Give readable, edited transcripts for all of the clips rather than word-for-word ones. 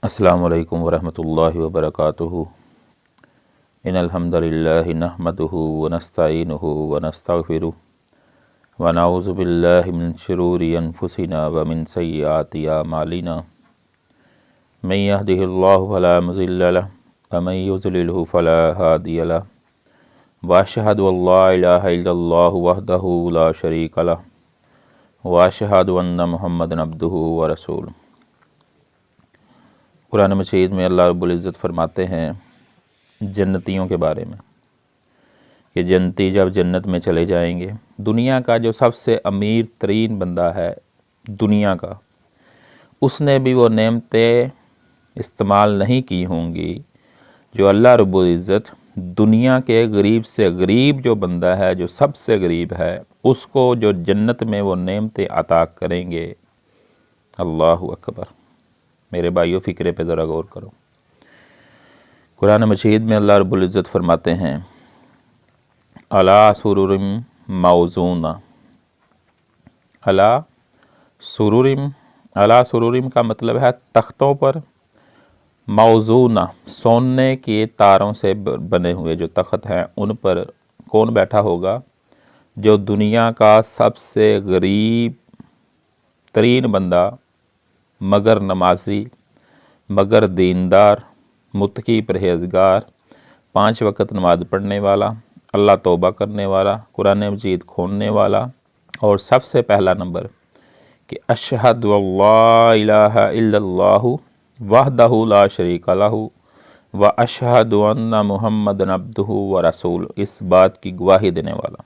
अस्सलामु अलैकुम वरहमतुल्लाहि वबरकातुहू। इन्नल हम्दुलिल्लाहि नहमदुहु व नस्तईनुहु व नस्तगफिरुहु व नऊज़ु बिल्लाहि मिन शुरूरि अनफुसिना व मिन सय्यिआति अमालिना। मन यहदिहिल्लाहु फला मुज़िल्ल लहु व मन युज़लिल्हु फला हादिय लहु व अशहदु अल्ला इलाहा इल्लल्लाहु वहदहु ला शरीका लहु व अशहदु अन्ना मुहम्मदन अब्दुहु व रसूलुहु। कुरान मजीद में अल्लाह रब्बुल इज़्ज़त फरमाते हैं जन्नतियों के बारे में कि जन्नती जब जन्नत में चले जाएंगे, दुनिया का जो सबसे अमीर तरीन बंदा है दुनिया का, उसने भी वो नेमतें इस्तेमाल नहीं की होंगी जो अल्लाह रब्बुल इज़्ज़त दुनिया के गरीब से गरीब जो बंदा है, जो सबसे गरीब है, उसको जो जन्नत में वो नेमतें अता करेंगे। अल्लाहु अकबर। मेरे भाइयों, फ़िक्रे पे ज़रा गौर करो। कुरान मजीद में अल्लाह रब्बुल इज़्ज़त फरमाते हैं अला सुरुरिम मौज़ूना। अला सुरुरिम का मतलब है तख्तों पर, मौज़ूना सोने के तारों से बने हुए जो तख्त हैं उन पर कौन बैठा होगा? जो दुनिया का सबसे गरीब तरीन बंदा, मगर नमाजी, मगर दीनदार, मुत्तकी, परहेज़गार, 5 वक़्त नमाज़ पढ़ने वाला, अल्लाह तौबा करने वाला, कुरान मजीद खोलने वाला, और सबसे पहला नंबर कि अशहदु अल्ला इलाहा इल्लल्लाहु वहदहु ला शरीका लहु व अशहदु अन्ना मुहम्मदन अब्दुहु व रसूल, इस बात की गवाही देने वाला।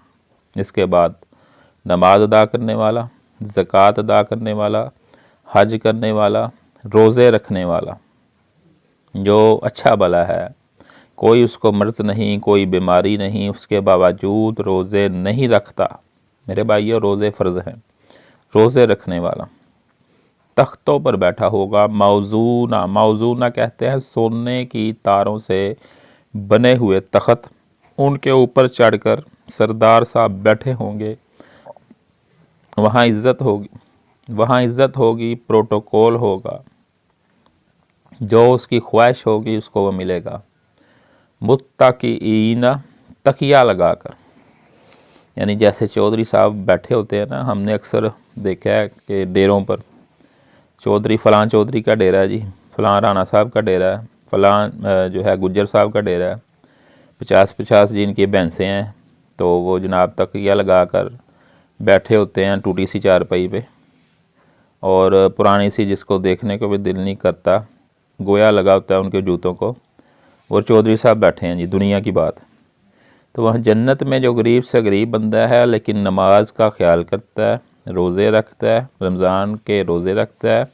इसके बाद नमाज अदा करने वाला, ज़कात अदा करने वाला, हज करने वाला, रोज़े रखने वाला, जो अच्छा भला है, कोई उसको मर्ज़ नहीं, कोई बीमारी नहीं, उसके बावजूद रोज़े नहीं रखता। मेरे भाइयों, रोज़े फ़र्ज़ हैं। रोज़े रखने वाला तख्तों पर बैठा होगा। मौज़ूना कहते हैं सोने की तारों से बने हुए तख्त, उनके ऊपर चढ़कर सरदार साहब बैठे होंगे। वहाँ इज़्ज़त होगी, प्रोटोकॉल होगा, जो उसकी ख्वाहिश होगी उसको वो मिलेगा। मुत्तकीईना, तकिया लगाकर, यानी जैसे चौधरी साहब बैठे होते हैं ना, हमने अक्सर देखा है कि डेरों पर फ़लाँ चौधरी का डेरा है जी, फ़लाँ राणा साहब का डेरा है, फ़लाँ जो है गुज्जर साहब का डेरा है, 50-50 जिनकी भैंसें हैं, तो वो जनाब तकिया लगाकर बैठे होते हैं टूटी सी चारपाई पे, और पुरानी सी जिसको देखने को भी दिल नहीं करता, गोया लगा होता है उनके जूतों को, और चौधरी साहब बैठे हैं जी। दुनिया की बात। तो वहाँ जन्नत में जो गरीब से गरीब बंदा है लेकिन नमाज का ख्याल करता है, रोज़े रखता है, रमज़ान के रोज़े रखता है,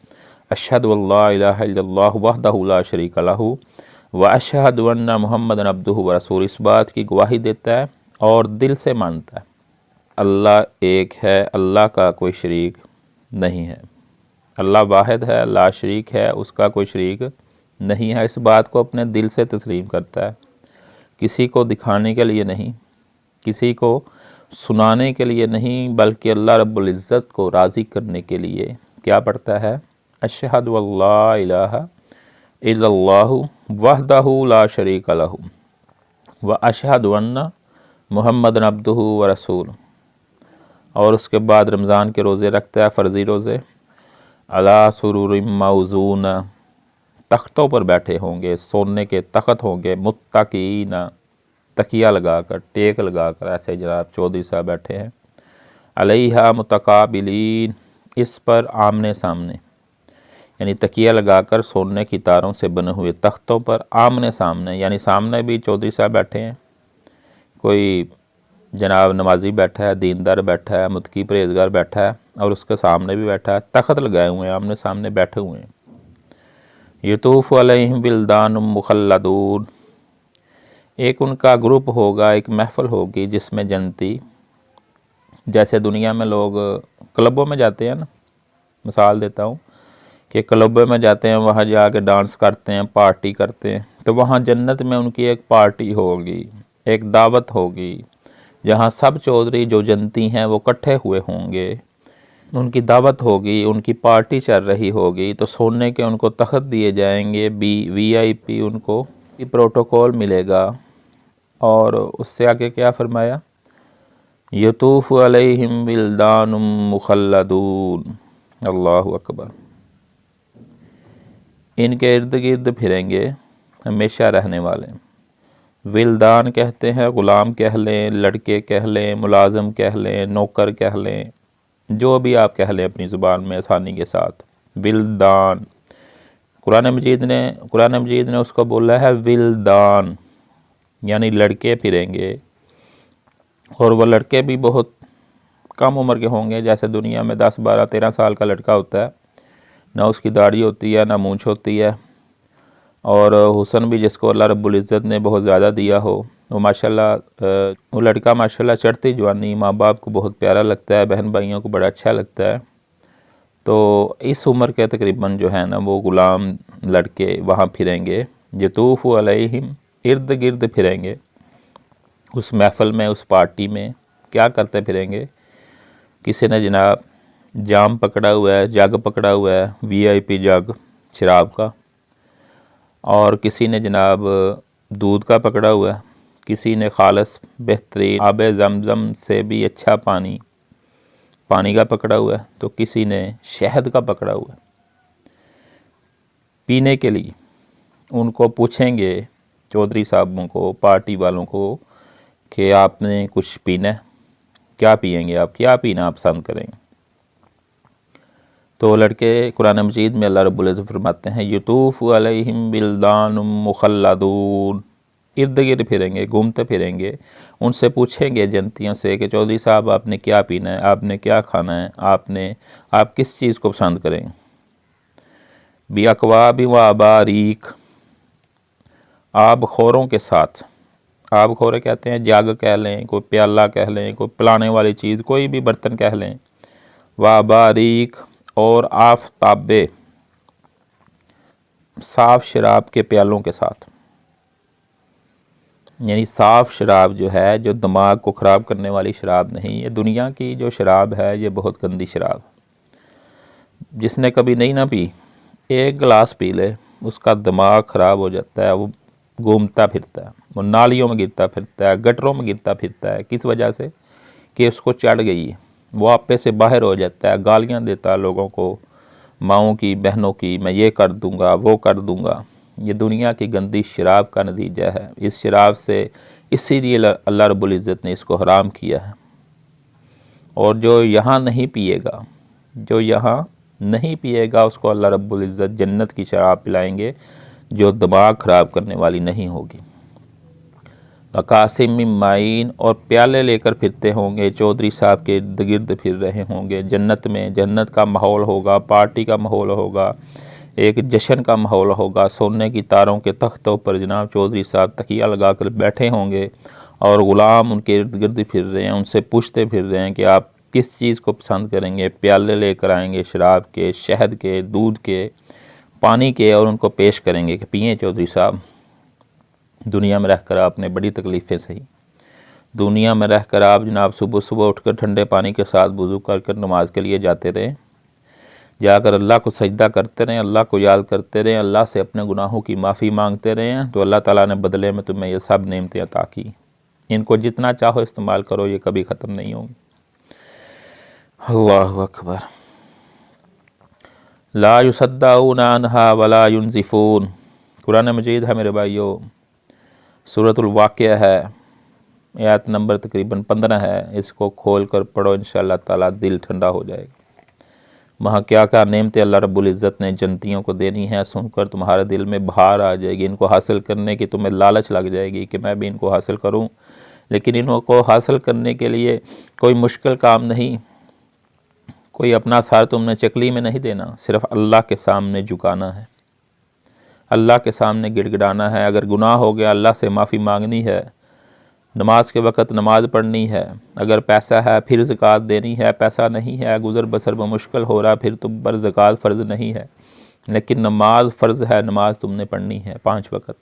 अशहदु अल्ला इलाहा इल्लल्लाहु वहदहु ला शरीका लहु व अशहदु अन्ना मुहम्मदन अब्दुहु व रसूलुहु, इस बात की गवाही देता है और दिल से मानता है अल्लाह एक है, अल्लाह का कोई शरीक नहीं है, अल्लाह वाहिद है, ला शरीक है, उसका कोई शरीक नहीं है। इस बात को अपने दिल से तस्लीम करता है, किसी को दिखाने के लिए नहीं, किसी को सुनाने के लिए नहीं, बल्कि अल्लाह रब्बुल इज़्ज़त को राज़ी करने के लिए क्या पढ़ता है? अशहदु अल्ला इलाहा इल्लल्लाहु वहदहु ला शरीका लहु व अशहदु अन्ना मुहम्मदन अब्दुहु व रसूलुहु। और उसके बाद रमज़ान के रोज़े रखता है, फ़र्ज़ी रोज़े। अला सुरुरिम मौज़ूना, तख्तों पर बैठे होंगे, सोने के तख्त होंगे, मुत्तकीना, तकिया लगाकर, टेक लगाकर, ऐसे जनाब चौधरी साहब बैठे हैं। अलैहा मुतकाबिलीन, इस पर आमने सामने, यानी तकिया लगाकर सोने की तारों से बने हुए तख्तों पर आमने सामने, यानी सामने भी चौधरी साहब बैठे हैं, कोई जनाब नमाजी बैठा है, दीनदार बैठा है, मुत्तकी परहेज़गार बैठा है, और उसके सामने भी बैठा है, तख्त लगाए हुए हैं, आमने सामने बैठे हुए हैं। यतूफ़ु अलैहिम बिल्दानुम मुख़ल्लदून, एक उनका ग्रुप होगा, एक महफ़िल होगी जिसमें जन्नती, जैसे दुनिया में लोग क्लबों में जाते हैं ना, मिसाल देता हूँ कि क्लबों में जाते हैं, वहाँ जाके डांस करते हैं, पार्टी करते हैं, तो वहाँ जन्नत में उनकी एक पार्टी होगी, एक दावत होगी, जहाँ सब चौधरी जो जन्नती हैं वो इकट्ठे हुए होंगे, उनकी दावत होगी, उनकी पार्टी चल रही होगी, तो सोने के उनको तख्त दिए जाएंगे, VIP उनको प्रोटोकॉल मिलेगा। और उससे आगे क्या फरमाया, यतूफ़ु अलैहिम विल्दानुम मुखल्लदून, अल्लाहु अकबर। इनके इर्द गिर्द फिरेंगे हमेशा रहने वाले। विल्दान कहते हैं ग़ुलाम कह लें, लड़के कह लें, मुलाज़म कह लें, नौकर कह लें, जो भी आप कह लें अपनी ज़ुबान में आसानी के साथ। विल्दान, कुरान मजीद ने उसको बोला है विल्दान, यानी लड़के फिरेंगे। और वो लड़के भी बहुत कम उम्र के होंगे, जैसे दुनिया में 10, 12, 13 साल का लड़का होता है, ना उसकी दाढ़ी होती है, ना मूंछ होती है, और हुस्न भी जिसको अल्लाह रब्बुल इज़्ज़त ने बहुत ज़्यादा दिया हो, वो माशाल्लाह, वो लड़का माशाल्लाह चढ़ती जवानी माँ बाप को बहुत प्यारा लगता है, बहन भाइयों को बड़ा अच्छा लगता है। तो इस उम्र के तकरीबन जो है ना वो ग़ुलाम लड़के वहाँ फिरेंगे, यतूफ़ु अलैहिम, इर्द गिर्द फिरेंगे उस महफ़िल में, उस पार्टी में। क्या करते फिरेंगे, किसी ने जनाब जाम पकड़ा हुआ है, जग पकड़ा हुआ है, VIP जग शराब का, और किसी ने जनाब दूध का पकड़ा हुआ है, किसी ने खालस बेहतरीन आबे ज़मज़म से भी अच्छा पानी का पकड़ा हुआ है, तो किसी ने शहद का पकड़ा हुआ है। पीने के लिए उनको पूछेंगे चौधरी साहबों को, पार्टी वालों को, कि आपने कुछ पीना है, क्या पिएंगे आप, क्या पीना आप पसंद करेंगे। तो लड़के कुरान मजीद में अल्लाह रब्बुल इज़्ज़त फरमाते हैं यतूफ़ु अलैहिम विल्दानुम मुखल्लदून, इर्द गिर्द फिरेंगे, घूमते फिरेंगे। उनसे पूछेंगे जनतियों से कि चौधरी साहब आपने क्या पीना है, आपने क्या खाना है, आप किस चीज़ को पसंद करेंगे। बिअकवाबि व अबारीक, आब खोरों के साथ, आब खोरे कहते हैं जग कह लें, कोई प्याला कह लें, कोई पिलाने वाली चीज़, कोई भी बर्तन कह लें। व बारीक, और आफताबे, साफ़ शराब के प्यालों के साथ, यानी साफ़ शराब जो है, जो दिमाग को ख़राब करने वाली शराब नहीं। ये दुनिया की जो शराब है ये बहुत गंदी शराब, जिसने कभी नहीं ना पी, एक गिलास पी ले उसका दिमाग ख़राब हो जाता है, वो घूमता फिरता है, वो नालियों में गिरता फिरता है, गटरों में गिरता फिरता है। किस वजह से, कि उसको चढ़ गई है, वो आपे से बाहर हो जाता है, गालियाँ देता है लोगों को, माओं की, बहनों की, मैं ये कर दूंगा, वो कर दूंगा। ये दुनिया की गंदी शराब का नतीजा है। इस शराब से, इसीलिए अल्लाह रब्बुल इज़्ज़त ने इसको हराम किया है। और जो यहाँ नहीं पिएगा, जो यहाँ नहीं पिएगा, उसको अल्लाह रब्बुल इज़्ज़त जन्नत की शराब पिलाएंगे, जो दिमाग ख़राब करने वाली नहीं होगी। वकासिम मिन माइन, और प्याले लेकर फिरते होंगे, चौधरी साहब के इर्द गिर्द फिर रहे होंगे जन्नत में। जन्नत का माहौल होगा, पार्टी का माहौल होगा, एक जश्न का माहौल होगा। सोने की तारों के तख्तों पर जनाब चौधरी साहब तकिया लगा कर बैठे होंगे, और ग़ुलाम उनके इर्द गिर्द फिर रहे हैं, उनसे पूछते फिर रहे हैं कि आप किस चीज़ को पसंद करेंगे। प्याले लेकर आएंगे शराब के, शहद के, दूध के, पानी के, और उनको पेश करेंगे कि पिए चौधरी साहब। दुनिया में रहकर आपने बड़ी तकलीफ़ें सही, दुनिया में रहकर आप जनाब सुबह सुबह उठकर ठंडे पानी के साथ वुज़ू कर नमाज के लिए जाते रहें, जाकर अल्लाह को सजदा करते रहें, अल्लाह को याद करते रहें, अल्लाह से अपने गुनाहों की माफ़ी मांगते रहें, तो अल्लाह ताला ने बदले में तुम्हें ये सब नेमतें अता की। इनको जितना चाहो इस्तेमाल करो, ये कभी ख़त्म नहीं होंगी। अल्लाहु अकबर। ला युसद्दाऊना अन्हा वला युनज़िफून, कुरान मजीद है मेरे भाइयों, सूरतुल वाक़िया है, आयत नंबर तकरीबन 15 है। इसको खोल कर पढ़ो, इंशाअल्लाह ताला दिल ठंडा हो जाएगा। वहाँ क्या क्या नेमतें अल्लाह रब्बुल इज़्ज़त ने जन्नतियों को देनी है, सुनकर तुम्हारे दिल में बहार आ जाएगी। इनको हासिल करने की तुम्हें लालच लग जाएगी कि मैं भी इनको हासिल करूँ। लेकिन इनको हासिल करने के लिए कोई मुश्किल काम नहीं, कोई अपना सर तुमने चकली में नहीं देना, सिर्फ़ अल्लाह के सामने झुकाना है, अल्लाह के सामने गिड़गिड़ाना है। अगर गुनाह हो गया अल्लाह से माफ़ी मांगनी है, नमाज के वक़्त नमाज पढ़नी है। अगर पैसा है फिर ज़कात देनी है, पैसा नहीं है, गुज़र बसर में मुश्किल हो रहा, फिर तुम पर ज़कात फ़र्ज़ नहीं है, लेकिन नमाज फ़र्ज़ है, नमाज तुमने पढ़नी है 5 वक़्त।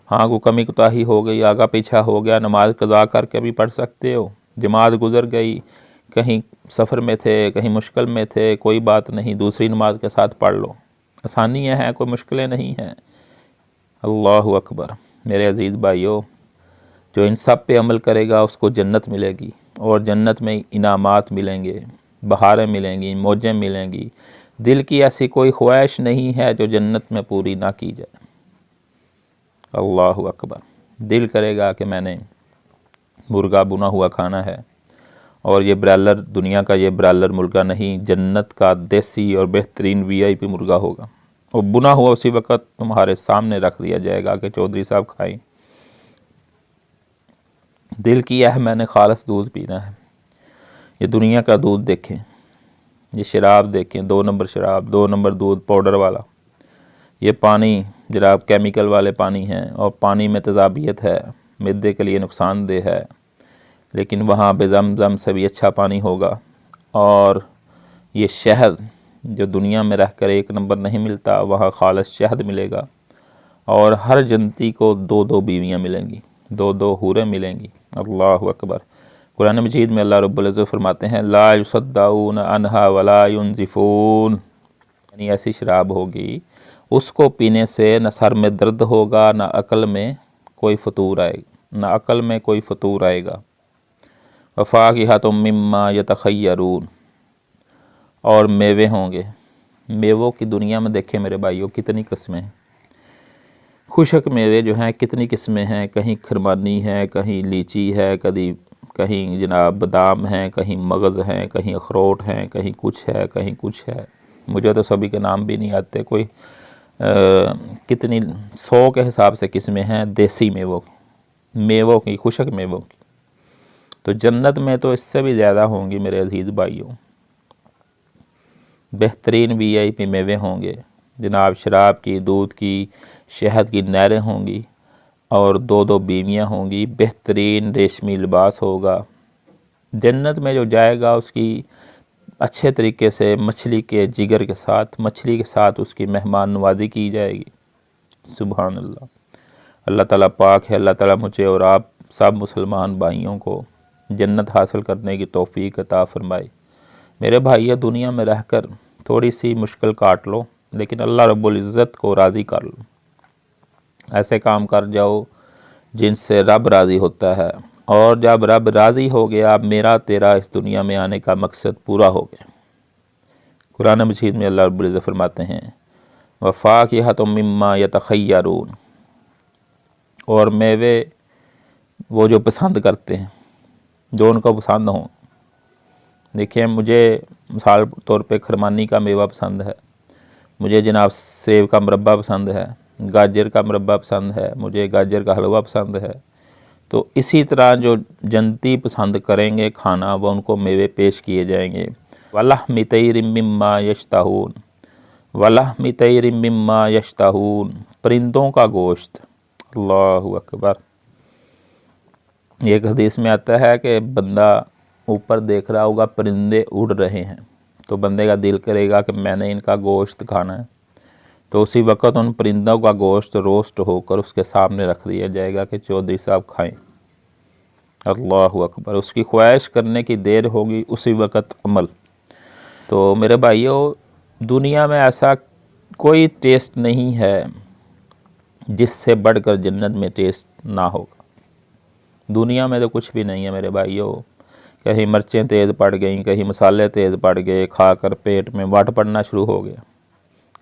हाँ, को कमी कोताही हो गई, आगा पीछा हो गया, नमाज कज़ा करके भी पढ़ सकते हो। जमात गुज़र गई, कहीं सफ़र में थे, कहीं मुश्किल में थे, कोई बात नहीं, दूसरी नमाज के साथ पढ़ लो। आसानियाँ हैं, कोई मुश्किलें नहीं हैं। अल्लाहु अकबर। मेरे अज़ीज़ भाइयों, जो इन सब पे अमल करेगा उसको जन्नत मिलेगी, और जन्नत में इनामात मिलेंगे, बहारें मिलेंगी, मौजें मिलेंगी। दिल की ऐसी कोई ख्वाहिश नहीं है जो जन्नत में पूरी ना की जाए। अल्लाहु अकबर। दिल करेगा कि मैंने मुर्गा बुना हुआ खाना है, और ये ब्रायलर, दुनिया का ये ब्रायलर मुर्गा नहीं, जन्नत का देसी और बेहतरीन VIP मुर्गा होगा, और बुना हुआ उसी वक्त तुम्हारे सामने रख दिया जाएगा कि चौधरी साहब खाएं। दिल किया है मैंने खालिस दूध पीना है। ये दुनिया का दूध देखें, ये शराब देखें, 2 नंबर शराब, 2 नंबर दूध पाउडर वाला। ये पानी जनाब केमिकल वाले पानी हैं, और पानी में तेज़ाबियत है, मैदे के लिए नुकसानदेह है। लेकिन वहाँ बेज़मज़म से भी अच्छा पानी होगा। और ये शहद जो दुनिया में रहकर 1 नंबर नहीं मिलता, वहाँ खालिस शहद मिलेगा। और हर जन्नती को 2-2 बीवियाँ मिलेंगी, 2-2 हूरें मिलेंगी। अल्लाहु अकबर। कुरान मजीद में अल्लाह रब्बुल इज़्ज़त फरमाते हैं, ला युसद्दाऊन अन्हा वला युनज़िफून। यानी ऐसी शराब होगी, उसको पीने से न सर में दर्द होगा, न अकल में कोई फतूर आएगा, न अकल में कोई फतूर आएगा। वफ़ाकिहतुम मिम्मा यतखय्यरून। और मेवे होंगे। मेवों की दुनिया में देखें मेरे भाइयों कितनी किस्में हैं। खुशक मेवे जो हैं कितनी किस्में हैं, कहीं खरमानी है, कहीं लीची है, कहीं जनाब बादाम हैं, कहीं मगज़ हैं, कहीं अखरोट हैं, कहीं कुछ है, कहीं कुछ है। मुझे तो सभी के नाम भी नहीं आते। कोई कितनी 100 के हिसाब से किस्में हैं देसी मेवों की, खुशक मेवों की। तो जन्नत में तो इससे भी ज़्यादा होंगी मेरे अजीज़ भाइयों। बेहतरीन VIP मेवे होंगे जनाब, शराब की, दूध की, शहद की नहरें होंगी, और 2-2 बीवियाँ होंगी, बेहतरीन रेशमी लिबास होगा। जन्नत में जो जाएगा उसकी अच्छे तरीके से मछली के जिगर के साथ, मछली के साथ उसकी मेहमान नवाजी की जाएगी। सुभान अल्लाह। अल्लाह ताला पाक है, अल्लाह ताला मुझे और आप सब मुसलमान भाइयों को जन्नत हासिल करने की तौफीक अता फरमाए। मेरे भाई, दुनिया में रहकर थोड़ी सी मुश्किल काट लो, लेकिन अल्लाह रब्बुल इज़्ज़त को राज़ी कर लो। ऐसे काम कर जाओ जिनसे रब राज़ी होता है, और जब रब राज़ी हो गया, अब मेरा तेरा इस दुनिया में आने का मकसद पूरा हो गया। कुरान मजीद में अल्लाह रब्बुल इज़्ज़त फरमाते हैं, वफ़ाकिहतुम मिम्मा यतखय्यरून। और मेवे वो जो पसंद करते हैं, जो उनको पसंद हों। देखिए, मुझे मिसाल तौर पे खरमानी का मेवा पसंद है, मुझे जनाब सेब का मुरब्बा पसंद है, गाजर का मुरब्बा पसंद है, मुझे गाजर का हलवा पसंद है। तो इसी तरह जो जन्नती पसंद करेंगे खाना, वो उनको मेवे पेश किए जाएंगे। वलहमि तैरिम मिम्मा यश्तहून, वलहमि तैरिम मिम्मा यश्तहून। परिंदों का गोश्त। अल्लाहु अकबर। एक हदीस में आता है कि बंदा ऊपर देख रहा होगा परिंदे उड़ रहे हैं, तो बंदे का दिल करेगा कि मैंने इनका गोश्त खाना है। तो उसी वक्त उन परिंदों का गोश्त रोस्ट होकर उसके सामने रख दिया जाएगा कि चौधरी साहब खाएं। अल्लाहु अकबर। उसकी ख्वाहिश करने की देर होगी, उसी वक्त अमल। तो मेरे भाइयों, दुनिया में ऐसा कोई टेस्ट नहीं है जिससे बढ़कर जन्नत में टेस्ट ना होगा। दुनिया में तो कुछ भी नहीं है मेरे भाइयों। कहीं मिर्चें तेज़ पड़ गईं, कहीं मसाले तेज़ पड़ गए, खाकर पेट में वाट पड़ना शुरू हो गया,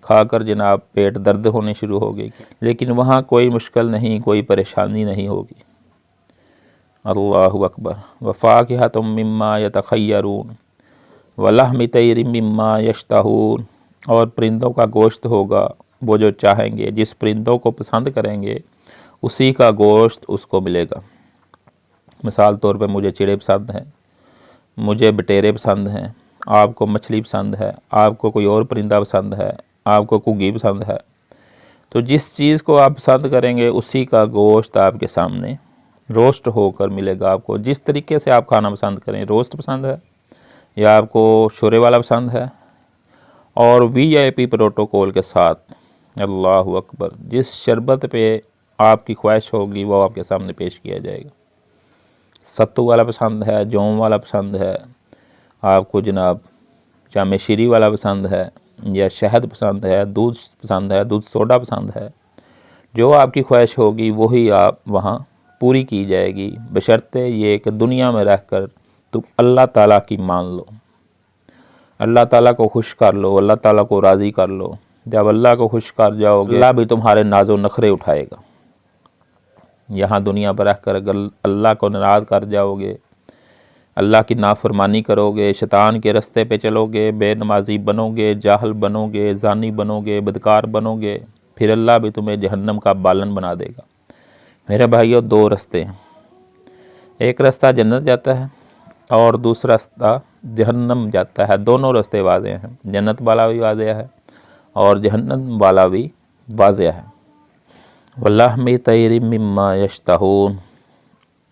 खाकर जनाब पेट दर्द होने शुरू हो गई। लेकिन वहाँ कोई मुश्किल नहीं, कोई परेशानी नहीं होगी। अल्लाहु अकबर। वफ़ाकिहतुम मिम्मा यतखय्यरून वलहमि तैरिम मिम्मा यश्तहून। और परिंदों का गोश्त होगा, वो जो चाहेंगे, जिस परिंदों को पसंद करेंगे उसी का गोश्त उसको मिलेगा। मिसाल तौर पे मुझे चिड़े पसंद हैं, मुझे बटेरे पसंद हैं, आपको मछली पसंद है, आपको कोई और परिंदा पसंद है, आपको घुग्गी पसंद है। तो जिस चीज़ को आप पसंद करेंगे उसी का गोश्त आपके सामने रोस्ट होकर मिलेगा आपको। जिस तरीके से आप खाना पसंद करें, रोस्ट पसंद है या आपको शोरे वाला पसंद है, और VIP प्रोटोकॉल के साथ, अल्लाहु अकबर, जिस शरबत पे आपकी ख्वाहिश होगी वो आपके सामने पेश किया जाएगा। सत्तू वाला पसंद है, जौं वाला पसंद है, आपको जनाब जामे शीरी वाला पसंद है या शहद पसंद है, दूध पसंद है, दूध सोडा पसंद है, जो आपकी ख्वाहिश होगी वही आप वहाँ पूरी की जाएगी, बशर्ते ये कि दुनिया में रहकर तुम अल्लाह ताला की मान लो, अल्लाह ताला को खुश कर लो, अल्लाह ताला को राज़ी कर लो। जब अल्लाह को खुश कर जाओगे अल्लाह भी तुम्हारे नाज़ो नखरे उठाएगा। यहाँ दुनिया पर रहकर अगर अल्लाह को नाराज़ कर जाओगे, अल्लाह की नाफरमानी करोगे, शैतान के रास्ते पे चलोगे, बेनमाजी बनोगे, जाहल बनोगे, जानी बनोगे, बदकार बनोगे, फिर अल्लाह भी तुम्हें जहन्नम का बालन बना देगा। मेरे भाइयों, दो रास्ते हैं, एक रास्ता जन्नत जाता है और दूसरा रास्ता जहन्नम जाता है। दोनों रास्ते वाज़े हैं, जन्नत वाला भी वाज़े है और जहन्नम वाला भी वाज़े है। वल्लाहमि तैरि मिम्मा यश्तहून,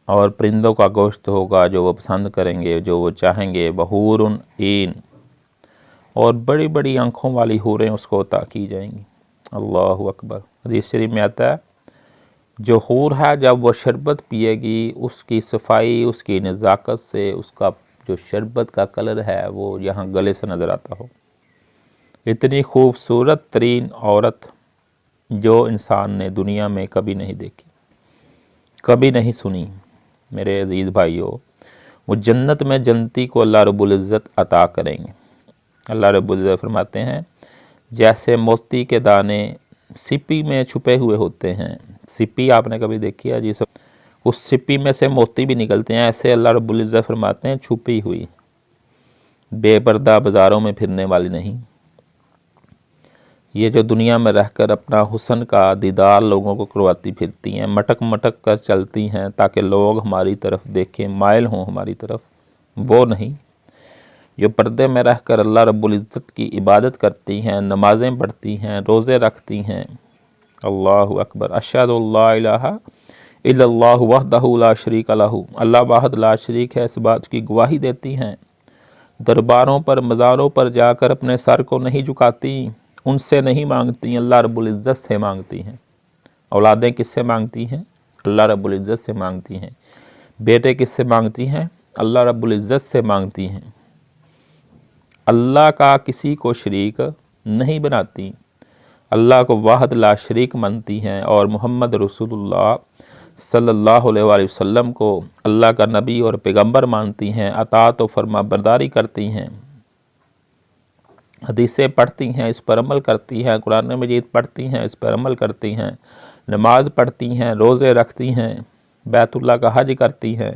और परिंदों का गोश्त होगा जो वो पसंद करेंगे, जो वो चाहेंगे। बहूरुन ईन, और बड़ी बड़ी आँखों वाली हूरें उसको अता की जाएंगी। अल्लाहु अकबर। हदीस शरीफ में आता है, जो हूर है जब वो शरबत पिएगी, उसकी सफाई, उसकी नज़ाकत से उसका जो शरबत का कलर है वो यहाँ गले से नज़र आता हो। इतनी खूबसूरत तरीन औरत जो इंसान ने दुनिया में कभी नहीं देखी, कभी नहीं सुनी। मेरे अज़ीज़ भाइयों, वो जन्नत में जन्नती को अल्लाह रब्बुल इज़्ज़त अता करेंगे। अल्लाह रब्बुल इज़्ज़त फरमाते हैं, जैसे मोती के दाने सिप्पी में छुपे हुए होते हैं, सिप्पी आपने कभी देखी है जी, सब उस सिप्पी में से मोती भी निकलते हैं, ऐसे अल्लाह रब्बुल इज़्ज़त फरमाते हैं छुपी हुई, बेपर्दा बाज़ारों में फिरने वाली नहीं। ये जो दुनिया में रहकर अपना हुस्न का दीदार लोगों को करवाती फिरती हैं, मटक मटक कर चलती हैं ताकि लोग हमारी तरफ देखें, माइल हों हमारी तरफ, वो नहीं। जो पर्दे में रहकर अल्लाह रब्बुल इज़्ज़त की इबादत करती हैं, नमाज़ें पढ़ती हैं, रोज़े रखती हैं। अल्लाहु अकबर। अशहदु अल्ला इलाहा इल्लल्लाहु वहदहु ला शरीक लहू, अल्लाह वाहिद ला शरीक है, इस बात की गवाही देती हैं। दरबारों पर, मज़ारों पर जाकर अपने सर को नहीं झुकाती, उनसे नहीं मांगती, अल्लाह रब्बुल इज़्ज़त से मांगती हैं। औलादें किससे मांगती हैं? अल्लाह रब्बुल इज़्ज़त से मांगती हैं। बेटे किससे मांगती हैं? अल्लाह रब्बुल इज़्ज़त से मांगती हैं। अल्लाह का किसी को शरीक नहीं बनाती, अल्लाह को वाहिद ला शरीक मानती हैं और मोहम्मद रसूलुल्लाह सल्लल्लाहु अलैहि वसल्लम को अल्लाह का नबी और पैगंबर मानती हैं। अताअत व फरमा बरदारी करती हैं, हदीसें पढ़ती हैं, इस पर अमल करती हैं, कुरान मजीद पढ़ती हैं, इस पर अमल करती हैं, नमाज पढ़ती हैं, रोज़े रखती हैं, बैतुल्लाह का हज करती हैं,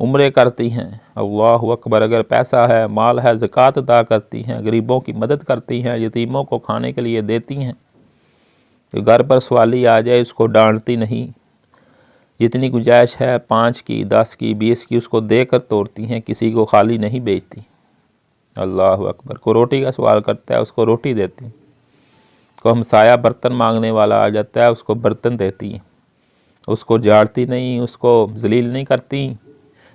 उम्रे करती हैं। अल्लाहु अकबर। अगर पैसा है, माल है, ज़कात अदा करती हैं, गरीबों की मदद करती हैं, यतीमों को खाने के लिए देती हैं। तो घर पर सवाली आ जाए उसको डांटती नहीं, जितनी गुंजाइश है 5 की, 10 की, 20 की उसको देकर तोड़ती हैं, किसी को खाली नहीं बेचती। अल्लाह अकबर। को रोटी का सवाल करता है उसको रोटी देती, को हमसाया बर्तन मांगने वाला आ जाता है उसको बर्तन देती हैं, उसको झाड़ती नहीं, उसको जलील नहीं करती।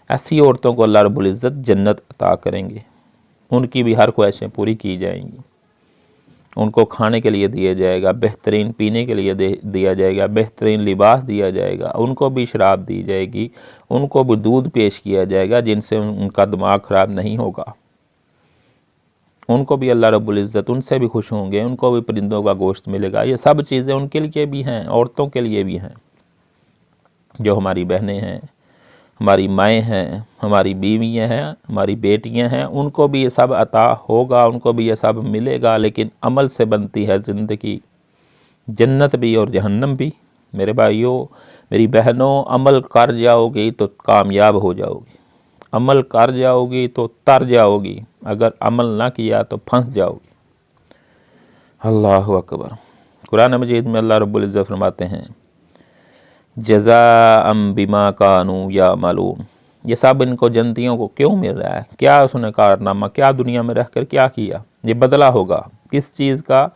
ऐसी औरतों को अल्लाह रब्बुल इज़्ज़त जन्नत अता करेंगे, उनकी भी हर ख्वाहिशें पूरी की जाएंगी। उनको खाने के लिए दिया जाएगा, बेहतरीन पीने के लिए दिया जाएगा, बेहतरीन लिबास दिया जाएगा, उनको भी शराब दी जाएगी, उनको भी दूध पेश किया जाएगा जिनसे उनका दिमाग ख़राब नहीं होगा। उनको भी अल्लाह रब्बुल इज़्ज़त उनसे भी खुश होंगे, उनको भी परिंदों का गोश्त मिलेगा। ये सब चीज़ें उनके लिए भी हैं, औरतों के लिए भी हैं। जो हमारी बहनें हैं, हमारी माएँ हैं, हमारी बीवियाँ हैं, हमारी बेटियाँ हैं, उनको भी ये सब अता होगा, उनको भी ये सब मिलेगा। लेकिन अमल से बनती है ज़िंदगी, जन्नत भी और जहन्नम भी। मेरे भाइयों, मेरी बहनों, अमल कर जाओगी तो कामयाब हो जाओगी, अमल कर जाओगी तो तर जाओगी, अगर अमल ना किया तो फंस जाओगी। अल्लाहु अकबर। कुरान मजीद में अल्लाह रब्बुल इज़्ज़त फरमाते हैं, जज़ाअम बिमा कानू यामलून। ये सब इनको जन्नतियों को क्यों मिल रहा है? क्या उसने कारनामा, क्या दुनिया में रहकर क्या किया? ये बदला होगा किस चीज़ का?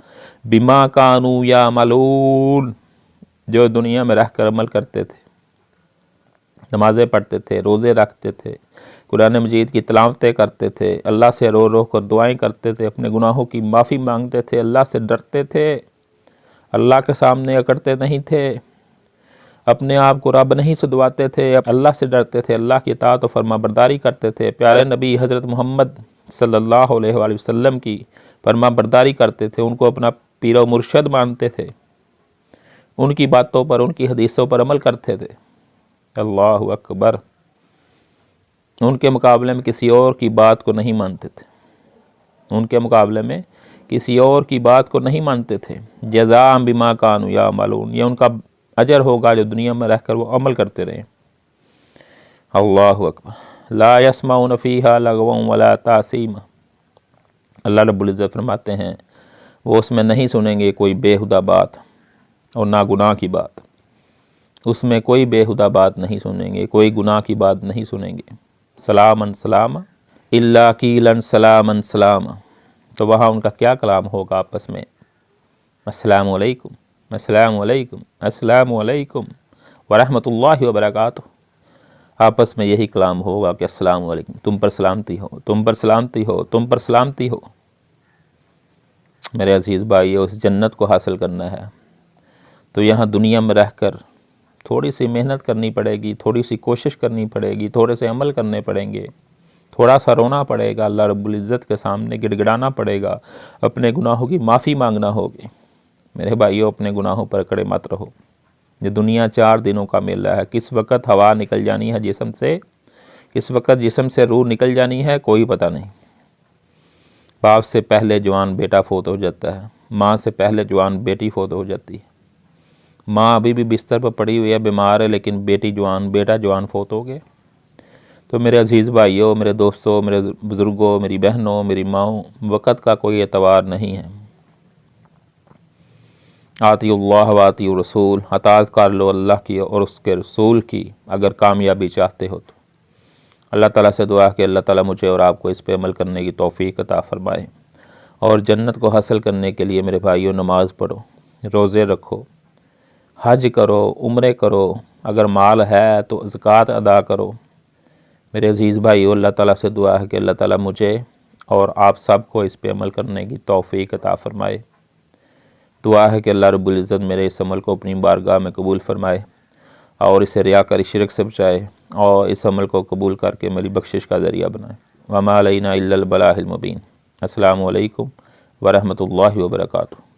बिमा कानू यामलून, जो दुनिया में रहकर अमल करते थे, नमाज़ें पढ़ते थे, रोज़े रखते थे, कुरान मजीद की तिलावतें करते थे, अल्लाह से रो रो कर दुआएं करते थे, अपने गुनाहों की माफ़ी मांगते थे, अल्लाह से डरते थे, अल्लाह के सामने अकड़ते नहीं थे, अपने आप को रब नहीं से दुआते थे, अल्लाह से डरते थे, अल्लाह की इताअत और फरमाबरदारी करते थे, प्यारे नबी हज़रत मोहम्मद सल्लल्लाहु अलैहि वसल्लम की फरमाबरदारी करते थे, उनको अपना पीर व मुर्शद मानते थे, उनकी बातों पर, उनकी हदीसों पर अमल करते थे। अल्लाहु अकबर। उनके मुकाबले में किसी और की बात को नहीं मानते थे, उनके मुकाबले में किसी और की बात को नहीं मानते थे। जज़ा बिमा कानू या मालून, ये उनका अजर होगा जो दुनिया में रहकर वो अमल करते रहे। अल्लाहु अकबर। ला यस्माउन फ़ीहा लगवन वला तासीमा, अल्लाह रब्बुल इज़्ज़त फरमाते हैं वो उसमें नहीं सुनेंगे कोई बेहुदा बात और ना गुनाह की बात, उसमें कोई बेहुदा बात नहीं सुनेंगे, कोई गुनाह की बात नहीं सुनेंगे। सलामन सलामा इल्ला कीलन सलामन सलामा, तो वहाँ उनका क्या कलाम होगा आपस में, अस्सलामु अलैकुम अस्सलामु अलैकुम अस्सलामु अलैकुम व रहमतुल्लाहि व बरकातुहू, आपस में यही कलाम होगा कि अस्सलामु अलैकुम, तुम पर सलामती हो, तुम पर सलामती हो, तुम पर सलामती हो। मेरे अजीज़ भाइयों, उस जन्नत को हासिल करना है तो यहाँ दुनिया में रहकर थोड़ी सी मेहनत करनी पड़ेगी, थोड़ी सी कोशिश करनी पड़ेगी, थोड़े से अमल करने पड़ेंगे, थोड़ा सा रोना पड़ेगा, अल्लाह रब्बुल इज़्ज़त के सामने गिड़गिड़ाना पड़ेगा, अपने गुनाहों की माफ़ी मांगना होगी। मेरे भाइयों, अपने गुनाहों पर कड़े मत रहो। ये दुनिया 4 दिनों का मेला है, किस वक़्त हवा निकल जानी है जिस्म से, किस वक़्त जिस्म से रूह निकल जानी है, कोई पता नहीं। बाप से पहले जवान बेटा फोत हो जाता है, माँ से पहले जवान बेटी फोत हो जाती है। माँ अभी भी बिस्तर पर पड़ी हुई है, बीमार है, लेकिन बेटा जवान फोत हो गए। तो मेरे अजीज़ भाइयों, मेरे दोस्तों, मेरे बुज़ुर्गों, मेरी बहनों, मेरी माओं, वक़्त का कोई एतबार नहीं है। आतिउल्लाह व आतिउर रसूल, अताअत कर लो अल्लाह की और उसके रसूल की अगर कामयाबी चाहते हो तो। अल्लाह ताला से दुआ कि अल्लाह ताला मुझे और आपको इस पे अमल करने की तौफ़ीक अता फ़रमाए। और जन्नत को हासिल करने के लिए मेरे भाइयों, नमाज़ पढ़ो, रोज़े रखो, हज करो, उम्रे करो, अगर माल है तो ज़कात अदा करो। मेरे अजीज़ भाइयों, अल्लाह ताला से दुआ है कि अल्लाह ताला मुझे और आप सब को इस पे अमल करने की तौफ़ीक अता फ़रमाए। दुआ है कि अल्लाह रब्बुल इज़्ज़त मेरे इस अमल को अपनी बारगाह में कबूल फ़रमाए और इसे रियाकारी शिरक से बचाए और इस अमल को कबूल करके मेरी बख्शिश का ज़रिया बनाए। वमा अलैना इल्लल बलागिल मुबीन। अस्सलामु अलैकुम व रहमतुल्लाहि व बरकातुहू।